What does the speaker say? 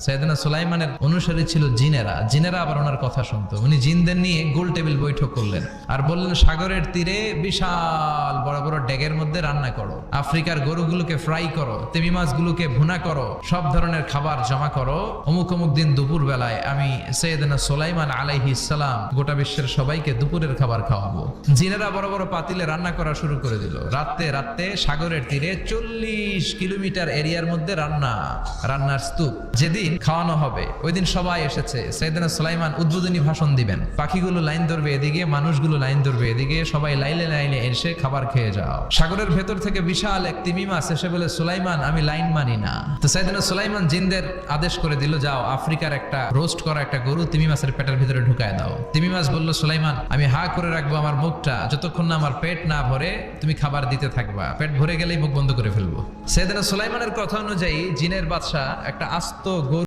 সাইয়েদনা সুলাইমানের অনুসারী ছিল জিনেরা। জিনেরা আবার ওনার কথা শুনতো। উনি জিনদের নিয়ে গোল টেবিল বৈঠক করলেন আর বললেন, সাগরের তীরে বিশাল বড় বড় ড্যাগের মধ্যে রান্না করো, আফ্রিকার গরুগুলোকে ফ্রাই করো, তিমি মাছগুলোকে ভুনা করো, সব ধরনের খাবার জমা করো। অমুক অমুক দিন দুপুর বেলায় আমি সাইয়েদনা সুলাইমান আলাইহিস সালাম গোটা বিশ্বের সবাইকে দুপুরের খাবার খাওয়াবো। জিনেরা বড় বড় পাতিলে রান্না করা শুরু করে দিল। রাতে রাতে সাগরের তীরে 40 কিলোমিটার এরিয়ার মধ্যে রান্নার স্তূপ। যেদিন খাওয়ানো হবে ওই দিন সবাই এসেছে। সাইয়েদনা সুলাইমান উদ্বোধনী ভাষণ দিবেন। পাখিগুলো লাইন ধরবে এদিকে, মানুষগুলো লাইন ধরবে এদিকে, সবাই লাইনে লাইনে এসে খাবার খেয়ে যাও। সাগরের ভেতর থেকে বিশাল এক তিমি মাছ এসে বলে, সুলাইমান আমি লাইন মানি না। তো সাইয়েদনা সুলাইমান জিনদের আদেশ করে দিল, যাও আফ্রিকার একটা রোস্ট করা একটা গরু তিমি মাছের পেটের ভিতরে ঢুকায় দাও। তিমি মাছ বলল, সুলাইমান আমি হা করে রাখবো আমার মুখটা, যতক্ষণ না আমার পেট না ভরে তুমি খাবার দিতে থাকবা, পেট ভরে গেলেই মুখ বন্ধ করে ফেলবো। সাইয়েদনা সুলাইমানের কথা অনুযায়ী জিনের বাদশা একটা আস্ত গরু